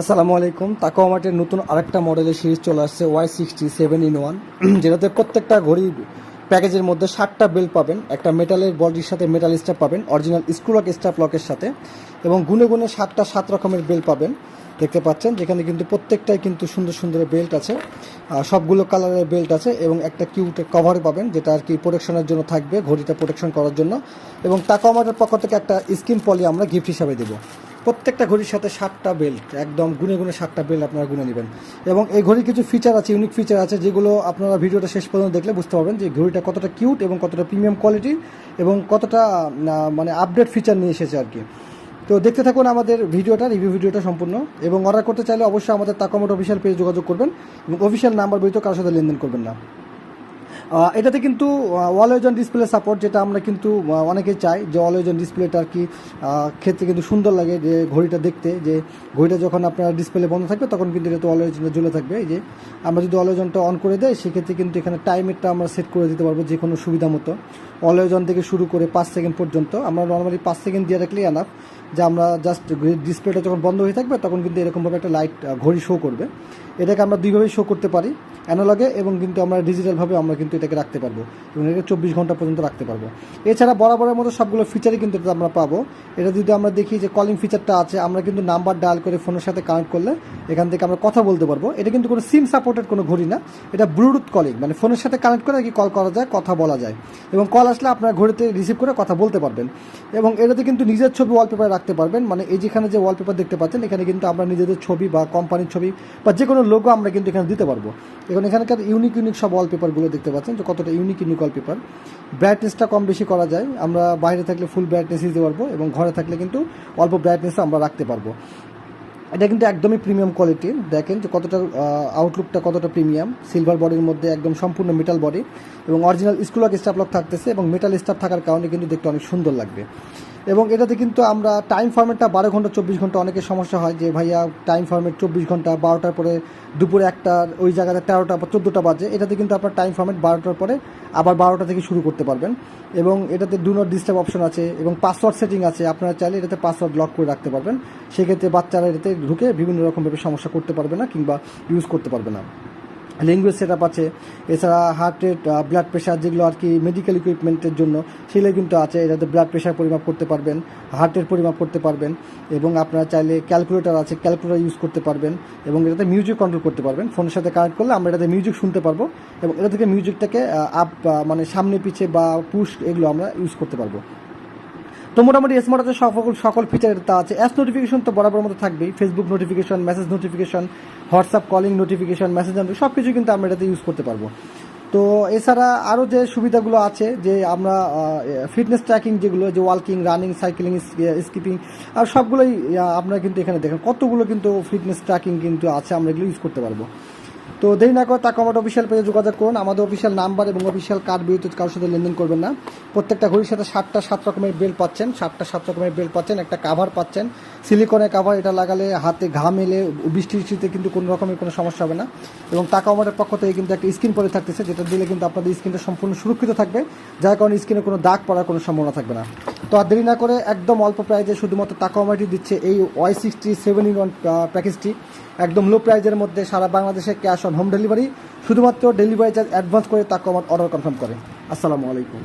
আসসালামু আলাইকুম। তাকোমার্টের নতুন আরেকটা মডেলের সিরিজ চলে আসছে Y60 7-in-1 যেটাতে প্রত্যেকটা ঘড়ি প্যাকেজের মধ্যে 7টা বেল্ট পাবেন, একটা মেটালের বডির সাথে মেটাল স্ট্রাপ পাবেন, অরিজিনাল স্ক্রু লক স্ট্রাপ লকের সাথে, এবং গুনে গুনে 7 রকমের বেল্ট পাবেন। দেখতে পাচ্ছেন যেখানে কিন্তু প্রত্যেকটাই কিন্তু সুন্দর সুন্দর বেল্ট আছে, সবগুলো কালারের বেল্ট আছে, এবং একটা কিউট কভার পাবেন যেটা আর কি প্রোটেকশনের জন্য থাকবে, ঘড়িটা প্রোটেকশন করার জন্য। এবং তাকোমার্টের পক্ষ থেকে একটা স্কিন পলি আমরা গিফট হিসাবে দেবো। প্রত্যেকটা ঘড়ির সাথে 7টা বেল্ট, একদম গুনে গুনে 7টা বেল্ট আপনারা গুনে নেবেন। এবং এই ঘড়ির কিছু ফিচার আছে, ইউনিক ফিচার আছে, যেগুলো আপনারা ভিডিওটা শেষ পর্যন্ত দেখলে বুঝতে পারবেন যে ঘড়িটা কতটা কিউট এবং কতটা প্রিমিয়াম কোয়ালিটি এবং কতটা মানে আপডেট ফিচার নিয়ে এসেছে আর কি। তো দেখতে থাকুন আমাদের ভিডিওটা, রিভিউ ভিডিওটা সম্পূর্ণ। এবং অর্ডার করতে চাইলে অবশ্যই আমাদের তাকোমার্ট অফিসিয়াল পেজে যোগাযোগ করবেন এবং অফিসিয়াল নাম্বার ব্যতীত কারোর সাথে লেনদেন করবেন না। এটাতে কিন্তু অলওয়েজ অন ডিসপ্লে সাপোর্ট, যেটা আমরা কিন্তু অনেকেই চাই যে অলওয়েজ অন ডিসপ্লেটা আর কি ক্ষেত্রে কিন্তু সুন্দর লাগে, যে ঘড়িটা দেখতে, যে ঘড়িটা যখন আপনার ডিসপ্লে বন্ধ থাকবে তখন কিন্তু এটা তো অলওয়েজ জ্বলে থাকবে। এই যে আমরা যদি অলওয়েজ অনটা অন করে দেয় সেক্ষেত্রে কিন্তু এখানে টাইমেরটা আমরা সেট করে দিতে পারবো যে কোনো সুবিধা মতো। অলওয়েজ অন থেকে শুরু করে 5 সেকেন্ড পর্যন্ত আমরা নর্মালি 5 সেকেন্ড দিয়ে রাখলেই এনাফ, যে আমরা জাস্ট ডিসপ্লেটা যখন বন্ধ হয়ে থাকবে তখন কিন্তু এরকমভাবে একটা লাইট ঘড়ি শো করবে। এটাকে আমরা দুইভাবেই শো করতে পারি, অ্যানালগে এবং কিন্তু আমরা ডিজিটালভাবে আমরা কিন্তু এটাকে রাখতে পারবো এবং এটাকে 24 ঘন্টা পর্যন্ত রাখতে পারবো। এছাড়া বরাবরের মতো সবগুলো ফিচারই কিন্তু এটা আমরা পাবো। এটা যদি আমরা দেখি যে কলিং ফিচারটা আছে, আমরা কিন্তু নাম্বার ডায়াল করে ফোনের সাথে কানেক্ট করলে এখান থেকে আমরা কথা বলতে পারবো। এটা কিন্তু কোনো সিম সাপোর্টেড কোনো ঘড়ি না, এটা ব্লুটুথ কলিং, মানে ফোনের সাথে কানেক্ট করে আর কি কল করা যায়, কথা বলা যায়, এবং কল আসলে আপনার ঘড়িতে রিসিভ করে কথা বলতে পারবেন। এবং এটাতে কিন্তু নিজের ছবি ওয়ালপেপার রাখতে পারবেন, মানে এই যেখানে যে ওয়ালপেপার দেখতে পাচ্ছেন এখানে কিন্তু আমরা নিজেদের ছবি বা কোম্পানির ছবি বা যে কোনো লোগো আমরা কিন্তু এখানে দিতে পারবো। এখন এখানকার ইউনিক সব ওয়ালপেপারগুলো দেখতে পাচ্ছেন যে কতটা ইউনিক ওয়ালপেপার। ব্রাইটনেসটা কম বেশি করা যায়, আমরা বাইরে থাকলে ফুল ব্রাইটনেস দিতে পারবো এবং ঘরে থাকলে কিন্তু অল্প ব্রাইটনেসও আমরা রাখতে পারবো। এটা কিন্তু একদমই প্রিমিয়াম কোয়ালিটির, দেখেন যে কতটা আউটলুকটা কতটা প্রিমিয়াম। সিলভার বডির মধ্যে একদম সম্পূর্ণ মেটাল বডি এবং original screw lock strap lock থাকতেছে, এবং মেটাল স্ট্রাপ থাকার কারণে কিন্তু দেখতে অনেক সুন্দর লাগবে। এবং এটাতে কিন্তু আমরা টাইম ফরম্যাটটা 12 ঘন্টা 24 ঘন্টা, অনেকের সমস্যা হয় যে ভাইয়া টাইম ফরম্যাট 24 ঘন্টা, 12টার পরে দুপুরে 1টার ওই জায়গাতে 13টা বা 14টা বাজে। এটাতে কিন্তু আপনার টাইম ফরম্যাট 12টার পরে আবার 12টা থেকে শুরু করতে পারবেন। এবং এটাতে ডু নট ডিস্টার্ব অপশন আছে এবং পাসওয়ার্ড সেটিং আছে, আপনারা চাইলে এটাতে পাসওয়ার্ড লক করে রাখতে পারবেন। সেক্ষেত্রে বাচ্চারা এটাতে ঢুকে বিভিন্ন রকমভাবে সমস্যা করতে পারবে না কিংবা ইউজ করতে পারবে না। ল্যাঙ্গুয়েজ সেট আপ আছে, এছাড়া হার্ট রেট, ব্লাড প্রেশার, যেগুলো আর কি মেডিকেল ইকুইপমেন্টের জন্য সেগুলো কিন্তু আছে। এটাতে ব্লাড প্রেশার পরিমাপ করতে পারবেন, হার্ট রেট পরিমাপ করতে পারবেন, এবং আপনারা চাইলে ক্যালকুলেটর আছে, ক্যালকুলেটর ইউজ করতে পারবেন, এবং এটাতে মিউজিক কন্ট্রোল করতে পারবেন। ফোনের সাথে কানেক্ট করলে আমরা এটাতে মিউজিক শুনতে পারবো এবং এটা থেকে মিউজিকটাকে আপ মানে সামনে পিছে বা পুশ এগুলো আমরা ইউজ করতে পারবো। তো মোটামুটি স্মার্ট সকল ফিচার তা আছে। অ্যাপস নোটিফিকেশন তো বরাবর মতো থাকবেই, Facebook notification, message notification, WhatsApp calling notification, Messenger, সব কিছু কিন্তু আমরা এটাতে ইউজ করতে পারবো। তো এছাড়া আরও যে সুবিধাগুলো আছে, যে আমরা ফিটনেস ট্র্যাকিং, যেগুলো যে ওয়াকিং, রানিং, সাইক্লিং, স্কিপিং, আর সবগুলোই আপনারা কিন্তু এখানে দেখেন কতগুলো কিন্তু ফিটনেস ট্র্যাকিং কিন্তু আছে, আমরা এগুলো ইউজ করতে পারবো। তো দেরি না করে তাকোমার্ট অফিসিয়াল পেজে যোগাযোগ করুন। আমাদের অফিসিয়াল নাম্বার এবং অফিসিয়াল কার্ড ব্যতীত কারোর সাথে লেনদেন করবেন না। প্রত্যেকটা ঘড়ির সাথে 7 রকমের বেল্ট পাচ্ছেন, 7 রকমের বেল্ট পাচ্ছেন, একটা কাভার পাচ্ছেন, সিলিকনের কাভার। এটা লাগালে হাতে ঘাম এলে বৃষ্টিতে কিন্তু কোনো রকমের কোনো সমস্যা হবে না। এবং তাকোমার্টের পক্ষ থেকে কিন্তু একটা স্ক্রিন পরে থাকতেছে, যেটা দিলে কিন্তু আপনাদের স্ক্রিনটা সম্পূর্ণ সুরক্ষিত থাকবে, যার কারণে স্ক্রিনে কোনো দাগ পড়ার কোনো সম্ভাবনা থাকবে না। তো আর দেরি না করে একদম অল্প প্রাইজে শুধুমাত্র তাকোমার্টই দিচ্ছে এই Y60 7-in-1 প্যাকেজটি, একদম লো প্রাইজের মধ্যে, সারা বাংলাদেশে ক্যাশ অন হোম ডেলিভারি। শুধুমাত্র ডেলিভারি চার্জ অ্যাডভান্স করে তাকোমার্ট অর্ডার কনফার্ম করে। আসসালামু আলাইকুম।